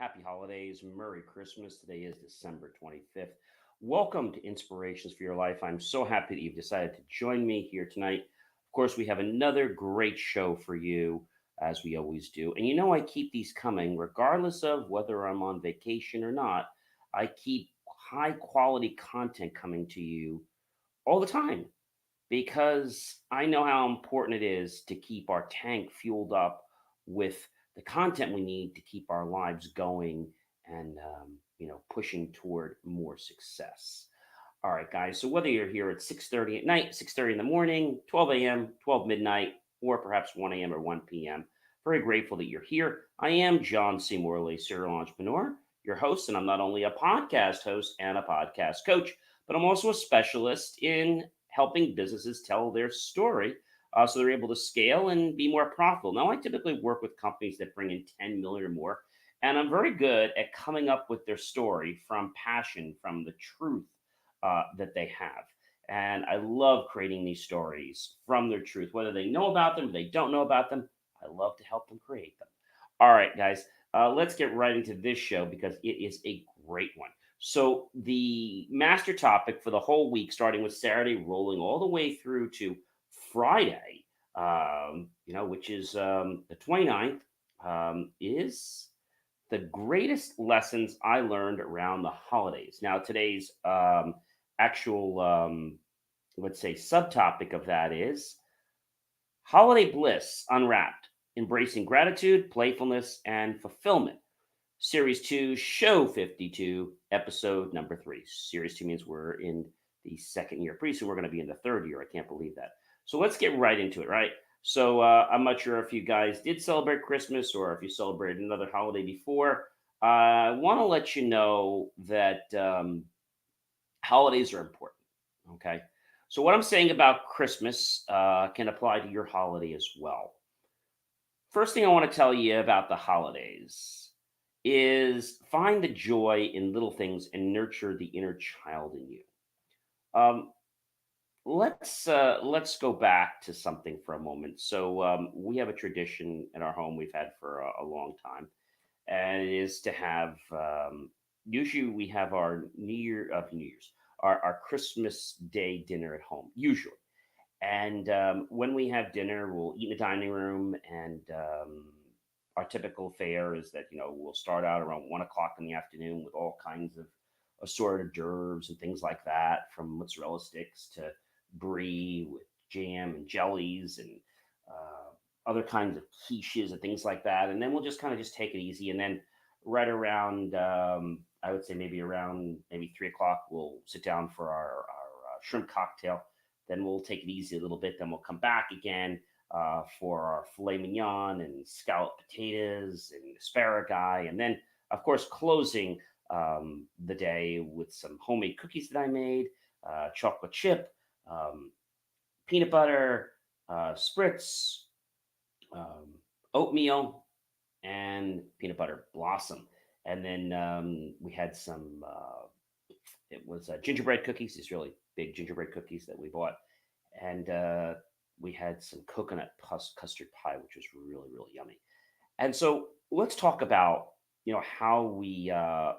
Happy holidays. Merry Christmas. Today is December 25th. Welcome to Inspirations for Your Life. I'm so happy that you've decided to join me here tonight. Of course, we have another great show for you, as we always do. And you know, I keep these coming regardless of whether I'm on vacation or not. I keep high quality content coming to you all the time because I know how important it is to keep our tank fueled up with the content we need to keep our lives going and pushing toward more success. All right, guys. So whether you're here at 6:30 at night, 6:30 in the morning, 12 a.m., 12 midnight, or perhaps 1 a.m. or 1 p.m., very grateful that you're here. I am John C. Morley, serial entrepreneur, your host, and I'm not only a podcast host and a podcast coach, but I'm also a specialist in helping businesses tell their story so they're able to scale and be more profitable. Now, I typically work with companies that bring in 10 million or more, and I'm very good at coming up with their story from passion, from the truth that they have. And I love creating these stories from their truth, whether they know about them or they don't know about them. I love to help them create them. All right, guys, let's get right into this show because it is a great one. So, the master topic for the whole week, starting with Saturday, rolling all the way through to Friday, which is the 29th, is the greatest lessons I learned around the holidays. Now, today's actual, let's say, subtopic of that is holiday bliss unwrapped, embracing gratitude, playfulness, and fulfillment. Series 2, Show 52, episode number 3. Series 2 means we're in the second year. Pretty soon we're going to be in the third year. I can't believe that. So let's get right into it, right? So I'm not sure if you guys did celebrate Christmas or if you celebrated another holiday before. I want to let you know that holidays are important. Okay. So what I'm saying about Christmas can apply to your holiday as well. First thing I want to tell you about the holidays is find the joy in little things and nurture the inner child in you. Um, let's go back to something for a moment. So we have a tradition in our home we've had for a long time, and it is to have usually we have our New Year's our Christmas Day dinner at home usually. And when we have dinner, we'll eat in the dining room, and our typical fare is that we'll start out around 1 o'clock in the afternoon with all kinds of assorted hors d'oeuvres and things like that, from mozzarella sticks to brie with jam and jellies and other kinds of quiches and things like that. And then we'll just kind of just take it easy, and then right around I would say maybe around maybe 3 o'clock, we'll sit down for our shrimp cocktail. Then we'll take it easy a little bit. Then we'll come back again for our filet mignon and scalloped potatoes and asparagus. And then, of course, closing the day with some homemade cookies that I made, chocolate chip, um, peanut butter, spritz, um, oatmeal, and peanut butter blossom. And then we had some, it was gingerbread cookies, these really big gingerbread cookies that we bought. And we had some coconut custard pie, which was really, really yummy. And so let's talk about, how we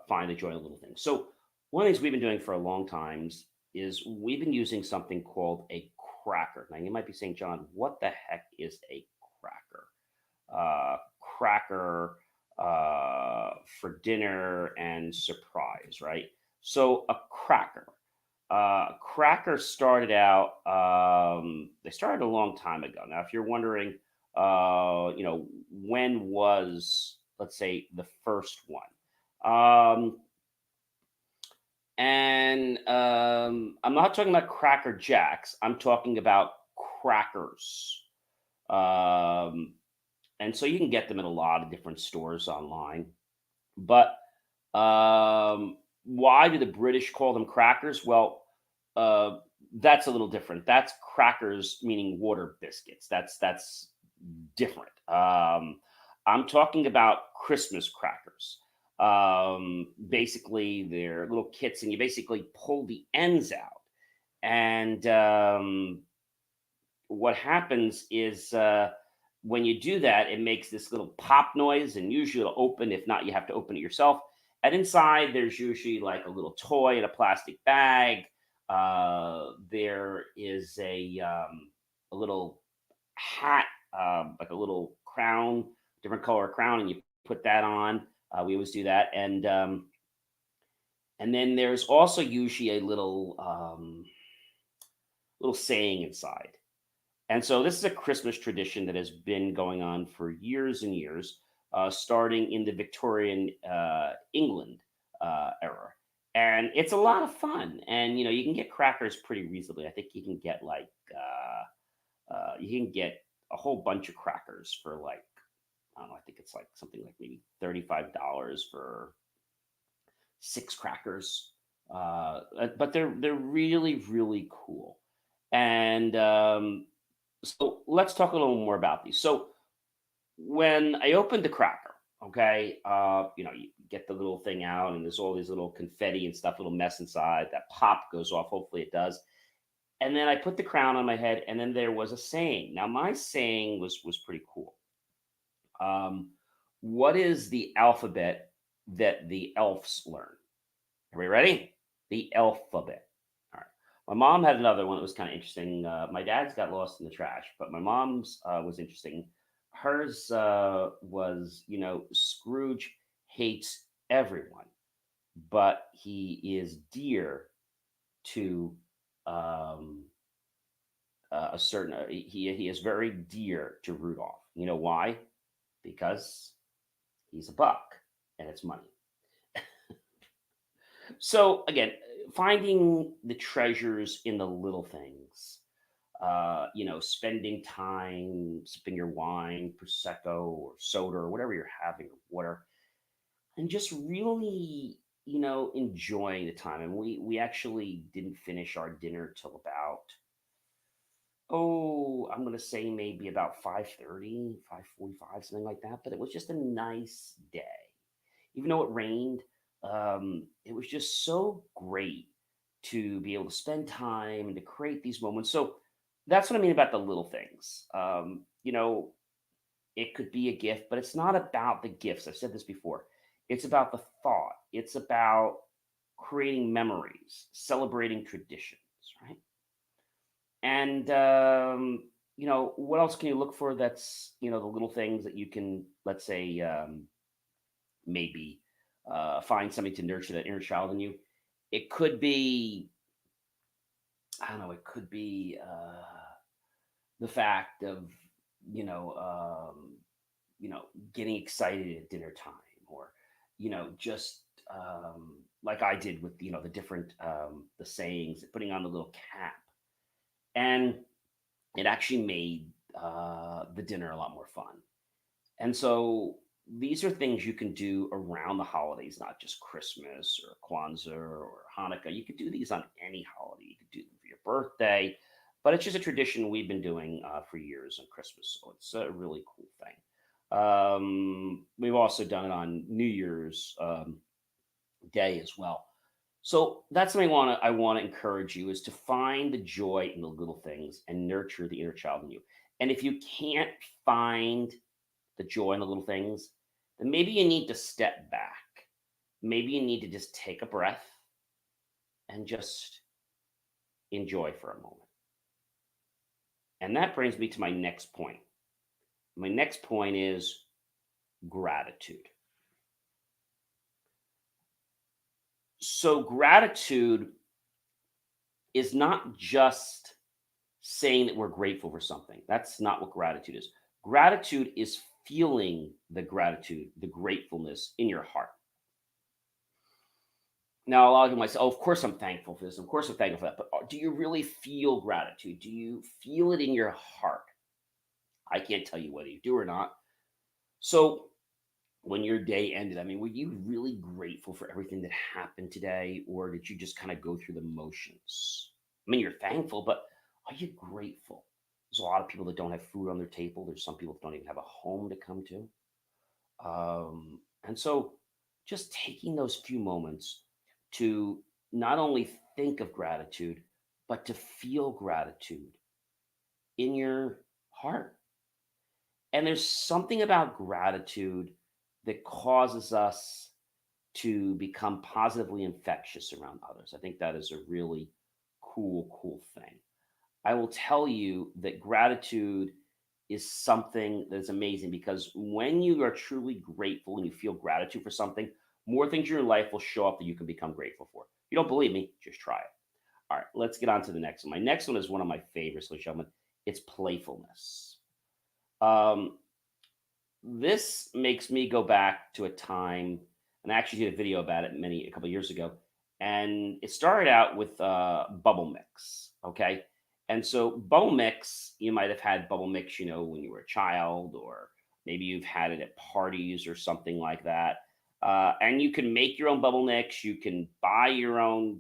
find the joy in little things. So one of the things we've been doing for a long time is we've been using something called a cracker. Now you might be saying, John, what the heck is a cracker? Cracker for dinner and surprise, right? So a cracker. Cracker started out. They started a long time ago. Now, if you're wondering, when was, let's say, the first one? And I'm not talking about Cracker Jacks. I'm talking about crackers. Um, and so you can get them in a lot of different stores online. But why do the British call them crackers? Well, uh, that's a little different. That's crackers, meaning water biscuits. That's different. I'm talking about Christmas crackers. Basically, they're little kits, and you basically pull the ends out. And what happens is when you do that, it makes this little pop noise, and usually it'll open. If not, you have to open it yourself. And inside, there's usually like a little toy in a plastic bag. There is a little hat, like a little crown, different color crown, and you put that on. We always do that, and then there's also usually a little saying inside. And so this is a Christmas tradition that has been going on for years and years, starting in the Victorian England era. And it's a lot of fun. And you can get crackers pretty reasonably. I think you can get like you can get a whole bunch of crackers for like, I don't know. I think it's like something like maybe $35 for six crackers. But they're really really cool. And so let's talk a little more about these. So when I opened the cracker, okay, you get the little thing out, and there's all these little confetti and stuff, little mess inside. That pop goes off. Hopefully it does. And then I put the crown on my head, and then there was a saying. Now my saying was pretty cool. Um, what is the alphabet that the elves learn? Are we ready? The alphabet. All right. My mom had another one that was kind of interesting. My dad's got lost in the trash, but my mom's was interesting. Hers was, Scrooge hates everyone, but he is dear to um, a certain. He is very dear to Rudolph. You know why? Because he's a buck, and it's money. So again, finding the treasures in the little things. Spending time sipping your wine, prosecco or soda or whatever you're having, or water, and just really, enjoying the time. And we actually didn't finish our dinner till about, I'm gonna say maybe about 5:30, 5:45, something like that. But it was just a nice day. Even though it rained, it was just so great to be able to spend time and to create these moments. So that's what I mean about the little things. It could be a gift, but it's not about the gifts. I've said this before. It's about the thought. It's about creating memories, celebrating traditions, right? And what else can you look for? That's the little things that you can, let's say, maybe find something to nurture that inner child in you. It could be, I don't know, it could be the fact of, you know, um, getting excited at dinner time, or, just like I did with, the different, the sayings, putting on the little cap. And it actually made the dinner a lot more fun. And so these are things you can do around the holidays, not just Christmas or Kwanzaa or Hanukkah. You could do these on any holiday. You could do them for your birthday, but it's just a tradition we've been doing for years on Christmas. So it's a really cool thing. We've also done it on New Year's Day as well. So that's something I want to encourage you, is to find the joy in the little things and nurture the inner child in you. And if you can't find the joy in the little things, then maybe you need to step back. Maybe you need to just take a breath and just enjoy for a moment. And that brings me to my next point. My next point is gratitude. So, gratitude is not just saying that we're grateful for something. That's not what gratitude is. Gratitude is feeling the gratitude, the gratefulness in your heart. Now, a lot of people might say, "Oh, of course I'm thankful for this. Of course I'm thankful for that." But do you really feel gratitude? Do you feel it in your heart? I can't tell you whether you do or not. So, when your day ended, I mean, were you really grateful for everything that happened today, or did you just kind of go through the motions? I mean, you're thankful, but are you grateful? There's a lot of people that don't have food on their table. There's some people that don't even have a home to come to. And so just taking those few moments to not only think of gratitude, but to feel gratitude in your heart. And there's something about gratitude that causes us to become positively infectious around others. I think that is a really cool thing. I will tell you that gratitude is something that's amazing because when you are truly grateful and you feel gratitude for something, more things in your life will show up that you can become grateful for. You don't believe me? Just try it. All right, let's get on to the next one. My next one is one of my favorites, ladies and gentlemen. It's playfulness. Um, this makes me go back to a time, and I actually did a video about it a couple of years ago, and it started out with bubble mix. Okay, and so bubble mix, you might have had bubble mix, when you were a child, or maybe you've had it at parties or something like that. And you can make your own bubble mix. You can buy your own,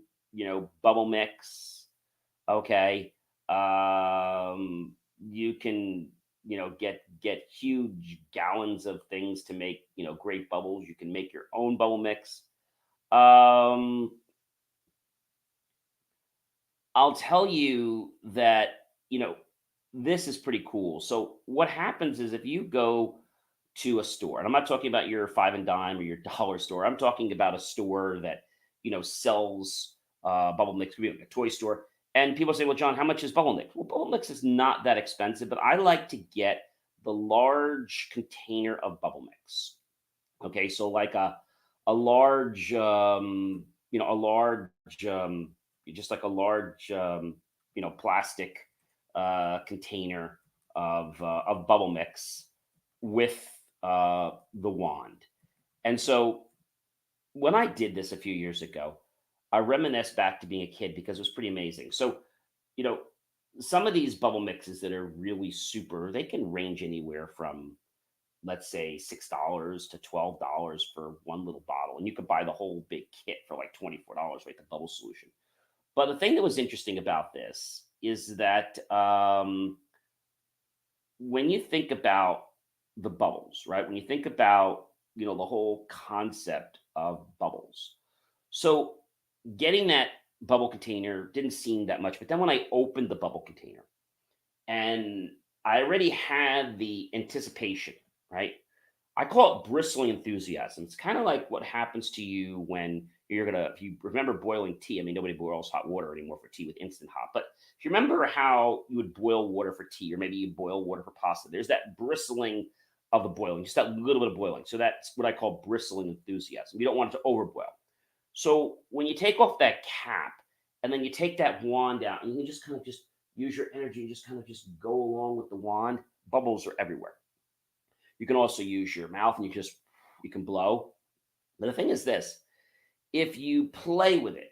bubble mix. Okay. You can, get huge gallons of things to make, great bubbles. You can make your own bubble mix. Um, I'll tell you that, you know, this is pretty cool. So what happens is if you go to a store, and I'm not talking about your five and dime or your dollar store. I'm talking about a store that, sells bubble mix, could be like a toy store. And people say, well, John, how much is bubble mix? Well, bubble mix is not that expensive, but I like to get the large container of bubble mix. Okay, so like a large, a large, just like a large, plastic container of bubble mix with the wand. And so when I did this a few years ago, I reminisced back to being a kid because it was pretty amazing. So, you know, some of these bubble mixes that are really super, they can range anywhere from, let's say, $6 to $12 for one little bottle. And you could buy the whole big kit for like $24, like the bubble solution. But the thing that was interesting about this is that when you think about the bubbles, right? When you think about, the whole concept of bubbles. So getting that bubble container didn't seem that much. But then when I opened the bubble container and I already had the anticipation, right? I call it bristling enthusiasm. It's kind of like what happens to you when if you remember boiling tea. I mean, nobody boils hot water anymore for tea with instant hot. But if you remember how you would boil water for tea, or maybe you boil water for pasta, there's that bristling of the boiling, just that little bit of boiling. So that's what I call bristling enthusiasm. You don't want it to overboil. So when you take off that cap and then you take that wand out and you just kind of just use your energy and just kind of just go along with the wand, bubbles are everywhere. You can also use your mouth and you can blow. But the thing is this, if you play with it,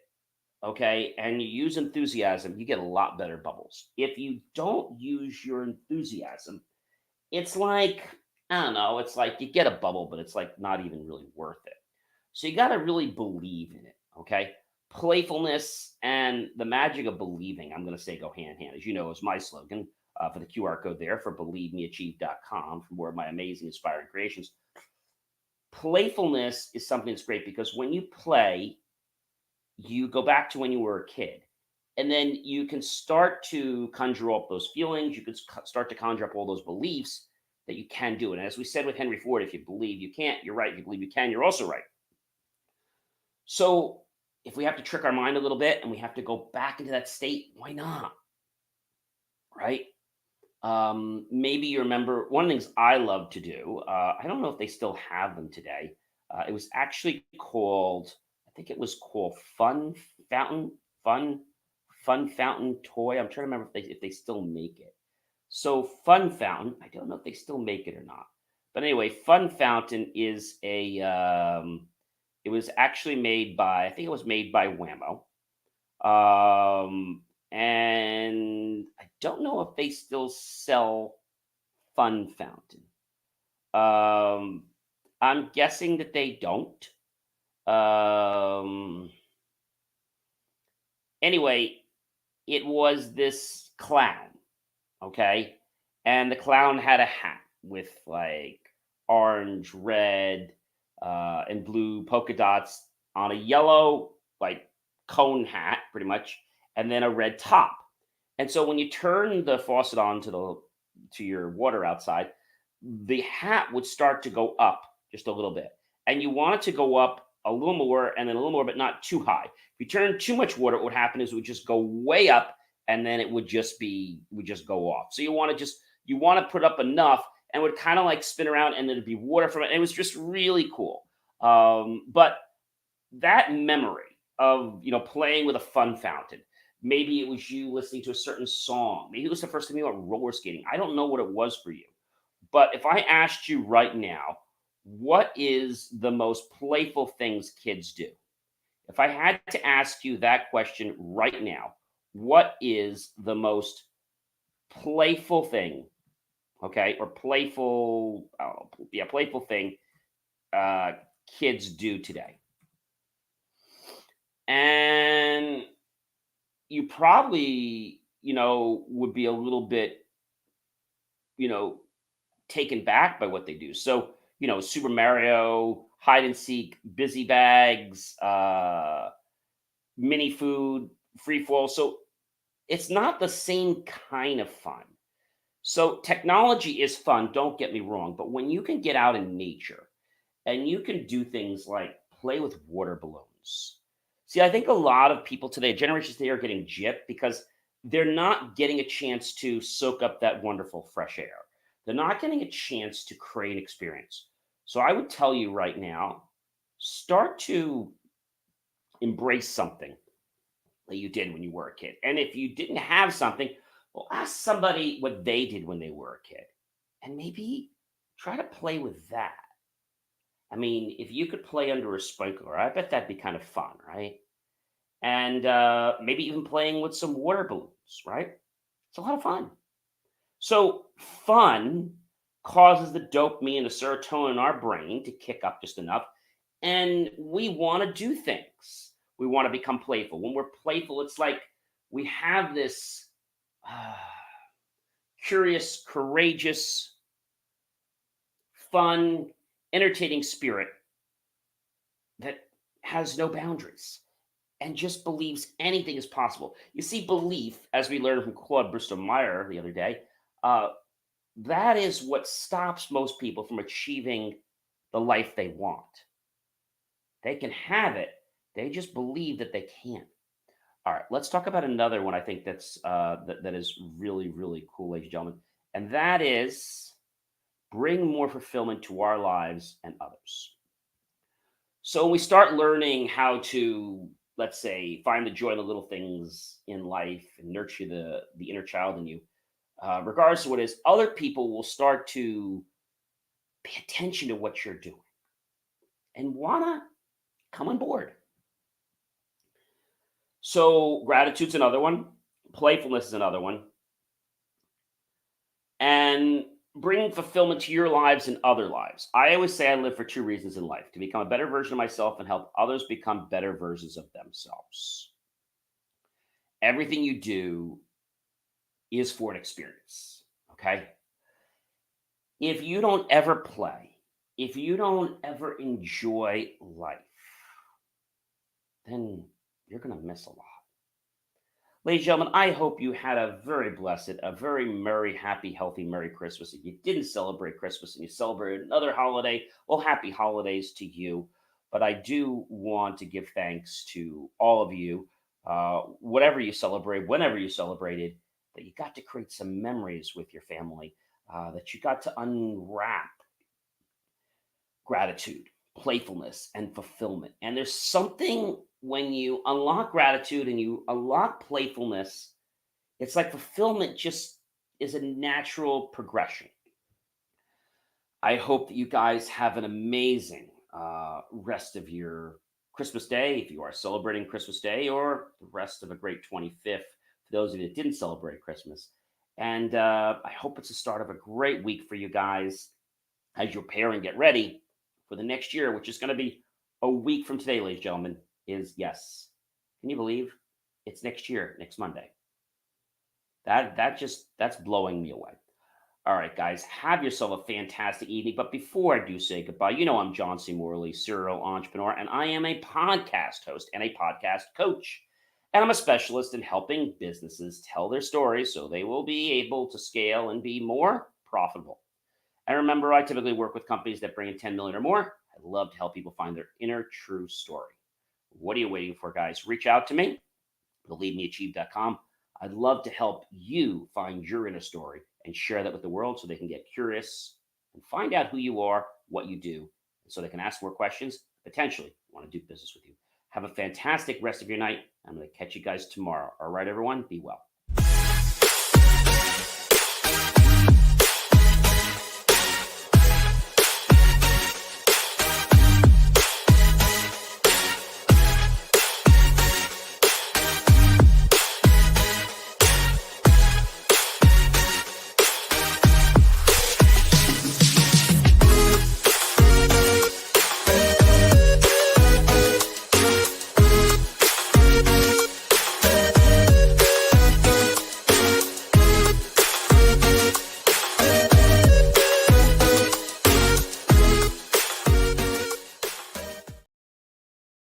okay, and you use enthusiasm, you get a lot better bubbles. If you don't use your enthusiasm, it's like, I don't know, it's like you get a bubble, but it's like not even really worth it. So you got to really believe in it, okay? Playfulness and the magic of believing, I'm going to say, go hand in hand. As you know, is my slogan for the QR code there for believemeachieve.com for more of my amazing, inspiring creations. Playfulness is something that's great because when you play, you go back to when you were a kid. And then you can start to conjure up those feelings. You can start to conjure up all those beliefs that you can do it. And as we said with Henry Ford, if you believe you can't, you're right. If you believe you can, you're also right. So if we have to trick our mind a little bit and we have to go back into that state, why not? Right? Maybe you remember one of the things I love to do. I don't know if they still have them today. It was actually called, I think it was called Fountain, Fun, Fun Fountain Toy. I'm trying to remember if they still make it. So Fun Fountain, I don't know if they still make it or not. But anyway, Fun Fountain is it was actually made by, I think it was made by Whammo. And I don't know if they still sell Fun Fountain. Um, I'm guessing that they don't. Um, anyway, it was this clown, okay? And the clown had a hat with like orange, red, and blue polka dots on a yellow, like cone hat, pretty much, and then a red top. And so when you turn the faucet on to your water outside, the hat would start to go up just a little bit. And you want it to go up a little more and then a little more, but not too high. If you turn too much water, what would happen is it would just go way up and then it would just go off. So you want to put up enough and it would kind of like spin around and there'd be water from it. And it was just really cool. But that memory of playing with a fun fountain, maybe it was you listening to a certain song, maybe it was the first time you went roller skating. I don't know what it was for you, but if I asked you right now, what is the most playful things kids do? If I had to ask you that question right now, what is the most playful thing, okay, or playful, playful thing uh, kids do today? And you probably, would be a little bit, you know, taken back by what they do. So, Super Mario, hide and seek, busy bags, mini food, free fall. So it's not the same kind of fun. So technology is fun, don't get me wrong, but when you can get out in nature and you can do things like play with water balloons. See, I think a lot of people today, generations today, are getting gypped because they're not getting a chance to soak up that wonderful fresh air. They're not getting a chance to create an experience. So I would tell you right now, start to embrace something that you did when you were a kid. And if you didn't have something, well, ask somebody what they did when they were a kid. And maybe try to play with that. I mean, if you could play under a sprinkler, I bet that'd be kind of fun, right? And maybe even playing with some water balloons, right? It's a lot of fun. So, fun causes the dopamine and the serotonin in our brain to kick up just enough. And we want to do things. We want to become playful. When we're playful, it's like we have this uh, curious, courageous, fun, entertaining spirit that has no boundaries and just believes anything is possible. You see, belief, as we learned from Claude Bristol Meyer the other day, uh, that is what stops most people from achieving the life they want. They can have it, they just believe that they can't. All right, let's talk about another one. I think that is really really cool, ladies and gentlemen, and that is bring more fulfillment to our lives and others. So when we start learning how to, let's say, find the joy in the little things in life and nurture the inner child in you, regardless of what it is, other people will start to pay attention to what you're doing and wanna come on board. So gratitude's another one, playfulness is another one, and bringing fulfillment to your lives and other lives. I always say I live for two reasons in life: to become a better version of myself and help others become better versions of themselves. Everything you do is for an experience. Okay. If you don't ever play, if you don't ever enjoy life, then you're going to miss a lot. Ladies and gentlemen, I hope you had a very blessed, a very merry, happy, healthy Merry Christmas. If you didn't celebrate Christmas and you celebrated another holiday, well, happy holidays to you. But I do want to give thanks to all of you, whatever you celebrate, whenever you celebrated, that you got to create some memories with your family, that you got to unwrap gratitude, playfulness, and fulfillment. And there's something when you unlock gratitude and you unlock playfulness, it's like fulfillment just is a natural progression. I hope that you guys have an amazing rest of your Christmas Day, if you are celebrating Christmas Day, or the rest of a great 25th for those of you that didn't celebrate Christmas. And I hope it's the start of a great week for you guys as you prepare and get ready for the next year, which is going to be a week from today, ladies and gentlemen. Is yes. Can you believe it's next year, next Monday? That's blowing me away. All right, guys, have yourself a fantastic evening. But before I do say goodbye, I'm John C. Morley, serial entrepreneur, and I am a podcast host and a podcast coach. And I'm a specialist in helping businesses tell their stories so they will be able to scale and be more profitable. And remember, I typically work with companies that bring in 10 million or more. I love to help people find their inner true story. What are you waiting for, guys? Reach out to me, believe.me.achieve.com. I'd love to help you find your inner story and share that with the world so they can get curious and find out who you are, what you do, and so they can ask more questions, potentially want to do business with you. Have a fantastic rest of your night. I'm going to catch you guys tomorrow. All right, everyone, be well.